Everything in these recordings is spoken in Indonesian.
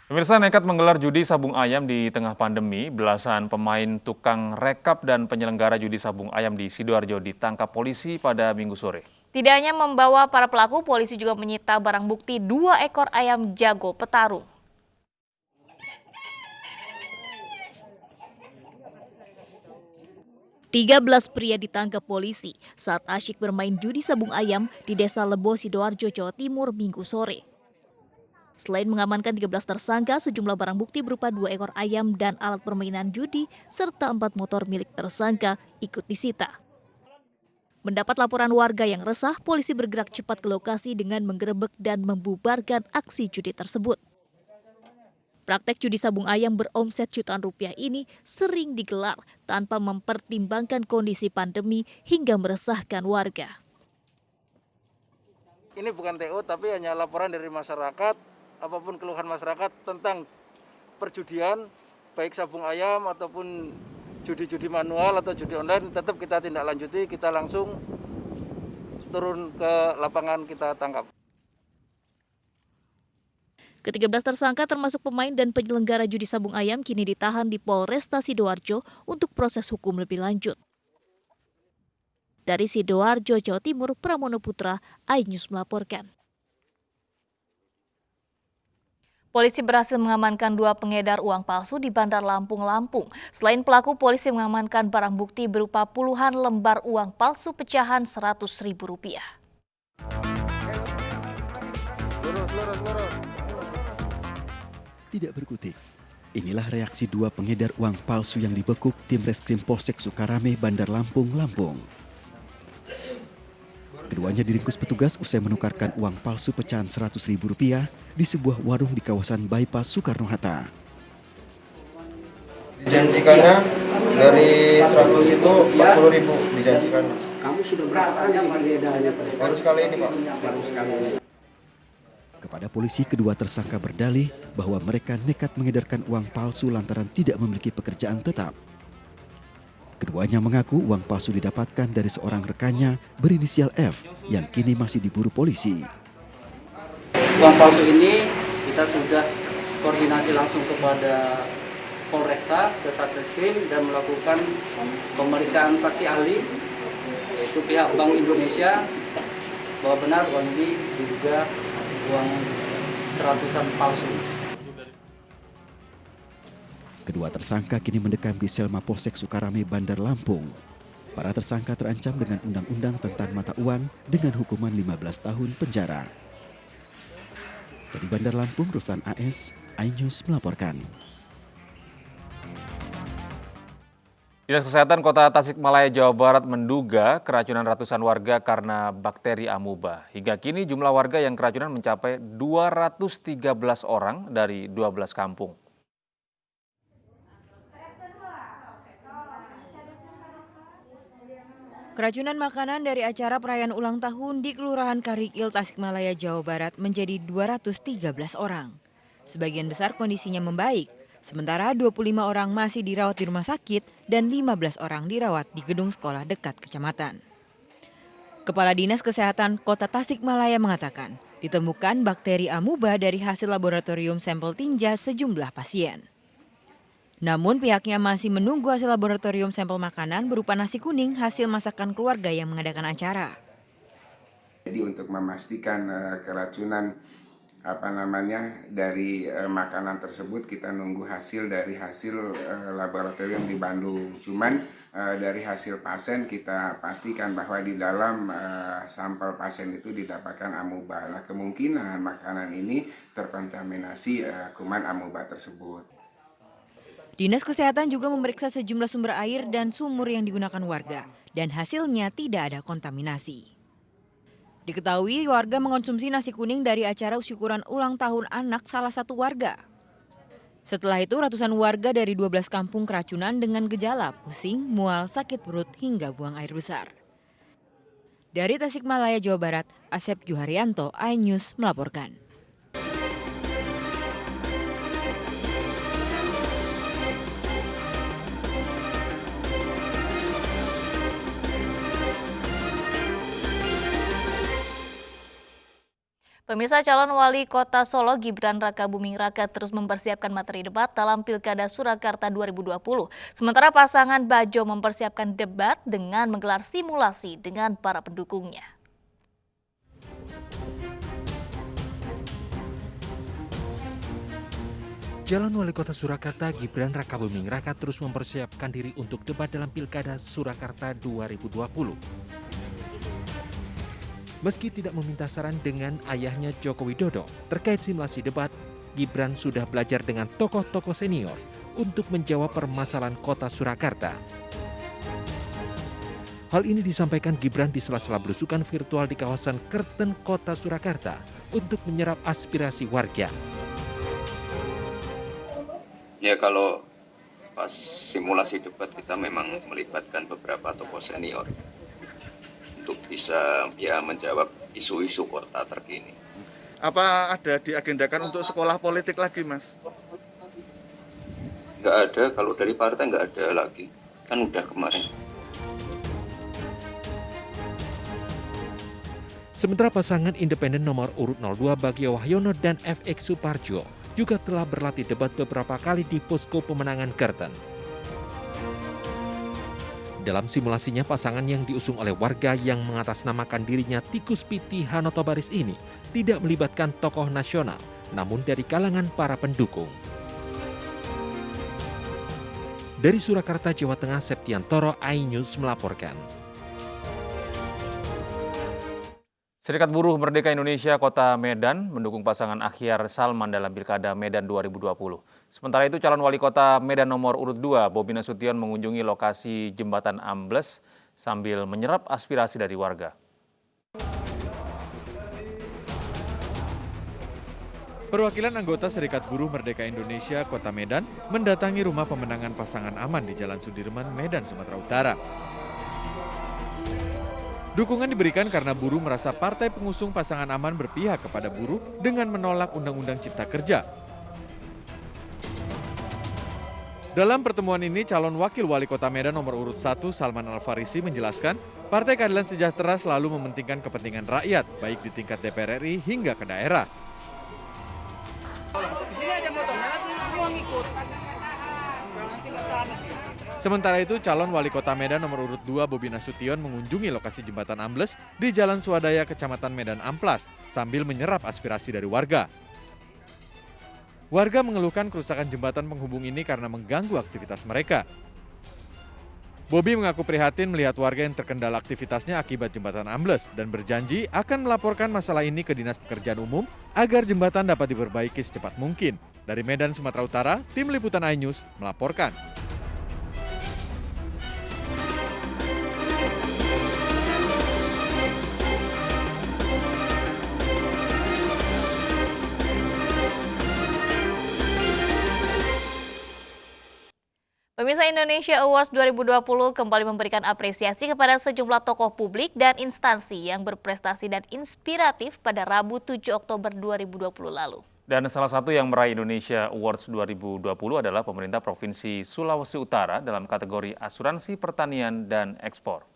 Pemirsa nekat menggelar judi sabung ayam di tengah pandemi, belasan pemain tukang rekap dan penyelenggara judi sabung ayam di Sidoarjo ditangkap polisi pada Minggu sore. Tidak hanya membawa para pelaku, polisi juga menyita barang bukti 2 ekor ayam jago petarung. Tiga belas pria ditangkap polisi saat asyik bermain judi sabung ayam di Desa Lebo, Sidoarjo, Jawa Timur, Minggu sore. Selain mengamankan 13 tersangka, sejumlah barang bukti berupa 2 ekor ayam dan alat permainan judi, serta 4 motor milik tersangka ikut disita. Mendapat laporan warga yang resah, polisi bergerak cepat ke lokasi dengan menggerebek dan membubarkan aksi judi tersebut. Praktek judi sabung ayam beromset jutaan rupiah ini sering digelar tanpa mempertimbangkan kondisi pandemi hingga meresahkan warga. Ini bukan TO tapi hanya laporan dari masyarakat, apapun keluhan masyarakat tentang perjudian, baik sabung ayam ataupun judi-judi manual atau judi online, tetap kita tindak lanjuti, kita langsung turun ke lapangan, kita tangkap. Ke-13 tersangka termasuk pemain dan penyelenggara judi sabung ayam kini ditahan di Polresta Sidoarjo untuk proses hukum lebih lanjut. Dari Sidoarjo, Jawa Timur, Pramono Putra, iNews melaporkan. Polisi berhasil mengamankan 2 pengedar uang palsu di Bandar Lampung, Lampung. Selain pelaku, polisi mengamankan barang bukti berupa puluhan lembar uang palsu pecahan Rp100.000. Tidak berkutik. Inilah reaksi 2 pengedar uang palsu yang dibekuk tim Reskrim Polsek Sukarame, Bandar Lampung, Lampung. Keduanya diringkus petugas usai menukarkan uang palsu pecahan Rp100.000 di sebuah warung di kawasan Bypass Soekarno-Hatta. Dijanjikannya dari 100 itu 40.000 dijanjikan. Kamu sudah berapa kali pengedarannya? Baru sekali ini, Pak. Baru sekali ini. Kepada polisi, kedua tersangka berdalih bahwa mereka nekat mengedarkan uang palsu lantaran tidak memiliki pekerjaan tetap. Keduanya mengaku uang palsu didapatkan dari seorang rekannya berinisial F yang kini masih diburu polisi. Uang palsu ini kita sudah koordinasi langsung kepada Polresta, ke Satreskrim dan melakukan pemeriksaan saksi ahli, yaitu pihak Bank Indonesia, bahwa benar uang ini diduga uang seratusan palsu. Kedua tersangka kini mendekam di sel Mapolsek Sukarame, Bandar Lampung. Para tersangka terancam dengan undang-undang tentang mata uang dengan hukuman 15 tahun penjara. Dari Bandar Lampung, Ruslan AS, iNews melaporkan. Dinas Kesehatan Kota Tasikmalaya, Jawa Barat menduga keracunan ratusan warga karena bakteri amuba. Hingga kini jumlah warga yang keracunan mencapai 213 orang dari 12 kampung. Keracunan makanan dari acara perayaan ulang tahun di Kelurahan Karikil, Tasikmalaya, Jawa Barat menjadi 213 orang. Sebagian besar kondisinya membaik, sementara 25 orang masih dirawat di rumah sakit dan 15 orang dirawat di gedung sekolah dekat kecamatan. Kepala Dinas Kesehatan Kota Tasikmalaya mengatakan, ditemukan bakteri amuba dari hasil laboratorium sampel tinja sejumlah pasien. Namun pihaknya masih menunggu hasil laboratorium sampel makanan berupa nasi kuning hasil masakan keluarga yang mengadakan acara. Jadi untuk memastikan keracunan dari makanan tersebut, kita nunggu hasil dari hasil laboratorium di Bandung. Cuman dari hasil pasien kita pastikan bahwa di dalam sampel pasien itu didapatkan amuba. Nah, kemungkinan makanan ini terkontaminasi kuman amuba tersebut. Dinas Kesehatan juga memeriksa sejumlah sumber air dan sumur yang digunakan warga, dan hasilnya tidak ada kontaminasi. Diketahui warga mengonsumsi nasi kuning dari acara syukuran ulang tahun anak salah satu warga. Setelah itu ratusan warga dari 12 kampung keracunan dengan gejala pusing, mual, sakit perut hingga buang air besar. Dari Tasikmalaya, Jawa Barat, Asep Juharyanto, iNews melaporkan. Pemirsa, calon wali kota Solo Gibran Rakabuming Raka terus mempersiapkan materi debat dalam Pilkada Surakarta 2020. Sementara pasangan Bajo mempersiapkan debat dengan menggelar simulasi dengan para pendukungnya. Calon wali kota Surakarta Gibran Rakabuming Raka terus mempersiapkan diri untuk debat dalam Pilkada Surakarta 2020. Meski tidak meminta saran dengan ayahnya Joko Widodo terkait simulasi debat, Gibran sudah belajar dengan tokoh-tokoh senior untuk menjawab permasalahan kota Surakarta. Hal ini disampaikan Gibran di sela-sela belusukan virtual di kawasan Kerten, Kota Surakarta untuk menyerap aspirasi warga. Ya, kalau pas simulasi debat kita memang melibatkan beberapa tokoh senior untuk bisa menjawab isu-isu kota terkini. Apa ada diagendakan untuk sekolah politik lagi, Mas? Nggak ada, kalau dari partai nggak ada lagi. Kan udah kemarin. Sementara pasangan independen nomor urut 02 Bagio Wahyono dan FX Suparjo juga telah berlatih debat beberapa kali di posko pemenangan Kerten. Dalam simulasinya, pasangan yang diusung oleh warga yang mengatasnamakan dirinya Tikus Piti Hanoto Baris ini tidak melibatkan tokoh nasional, namun dari kalangan para pendukung. Dari Surakarta, Jawa Tengah, Septiantoro, iNews melaporkan. Serikat Buruh Merdeka Indonesia Kota Medan mendukung pasangan Akhyar Salman dalam Pilkada Medan 2020. Sementara itu, calon wali kota Medan nomor urut 2, Bobi Nasution mengunjungi lokasi jembatan ambles sambil menyerap aspirasi dari warga. Perwakilan anggota Serikat Buruh Merdeka Indonesia Kota Medan mendatangi rumah pemenangan pasangan Aman di Jalan Sudirman, Medan, Sumatera Utara. Dukungan diberikan karena buruh merasa partai pengusung pasangan Aman berpihak kepada buruh dengan menolak Undang-Undang Cipta Kerja. Dalam pertemuan ini, calon wakil wali kota Medan nomor urut 1 Salman Al-Farisi menjelaskan, Partai Keadilan Sejahtera selalu mementingkan kepentingan rakyat, baik di tingkat DPR RI hingga ke daerah. Sementara itu, calon wali kota Medan nomor urut 2 Bobi Nasution mengunjungi lokasi jembatan ambles di Jalan Swadaya, Kecamatan Medan Amplas, sambil menyerap aspirasi dari warga. Warga mengeluhkan kerusakan jembatan penghubung ini karena mengganggu aktivitas mereka. Bobi mengaku prihatin melihat warga yang terkendala aktivitasnya akibat jembatan ambles dan berjanji akan melaporkan masalah ini ke Dinas Pekerjaan Umum agar jembatan dapat diperbaiki secepat mungkin. Dari Medan, Sumatera Utara, Tim Liputan iNews melaporkan. Pemirsa, Indonesia Awards 2020 kembali memberikan apresiasi kepada sejumlah tokoh publik dan instansi yang berprestasi dan inspiratif pada Rabu 7 Oktober 2020 lalu. Dan salah satu yang meraih Indonesia Awards 2020 adalah pemerintah Provinsi Sulawesi Utara dalam kategori asuransi pertanian dan ekspor.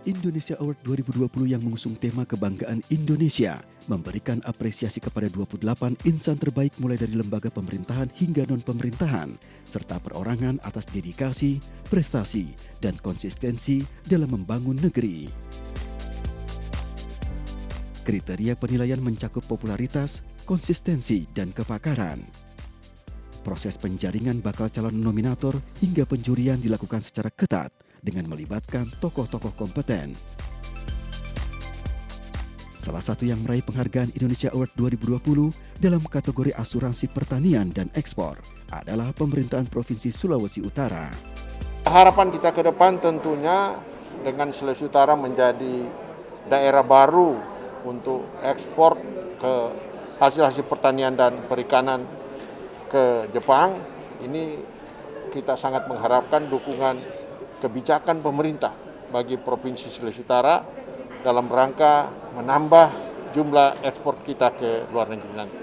Indonesia Award 2020 yang mengusung tema kebanggaan Indonesia memberikan apresiasi kepada 28 insan terbaik mulai dari lembaga pemerintahan hingga non-pemerintahan, serta perorangan atas dedikasi, prestasi, dan konsistensi dalam membangun negeri. Kriteria penilaian mencakup popularitas, konsistensi, dan kepakaran. Proses penjaringan bakal calon nominator hingga penjurian dilakukan secara ketat dengan melibatkan tokoh-tokoh kompeten. Salah satu yang meraih penghargaan Indonesia Award 2020 dalam kategori asuransi pertanian dan ekspor adalah pemerintahan Provinsi Sulawesi Utara. Harapan kita ke depan tentunya dengan Sulawesi Utara menjadi daerah baru untuk ekspor ke hasil-hasil pertanian dan perikanan ke Jepang. Ini kita sangat mengharapkan dukungan kebijakan pemerintah bagi Provinsi Sulawesi Utara dalam rangka menambah jumlah ekspor kita ke luar negeri nanti.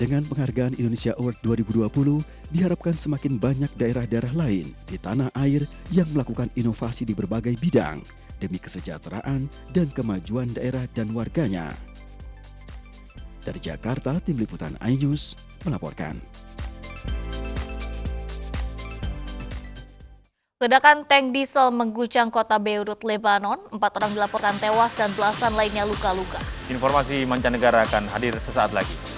Dengan penghargaan Indonesia Award 2020, diharapkan semakin banyak daerah-daerah lain di tanah air yang melakukan inovasi di berbagai bidang demi kesejahteraan dan kemajuan daerah dan warganya. Dari Jakarta, Tim Liputan iNews melaporkan. Ledakan tank diesel mengguncang kota Beirut, Lebanon. 4 orang dilaporkan tewas dan belasan lainnya luka-luka. Informasi mancanegara akan hadir sesaat lagi.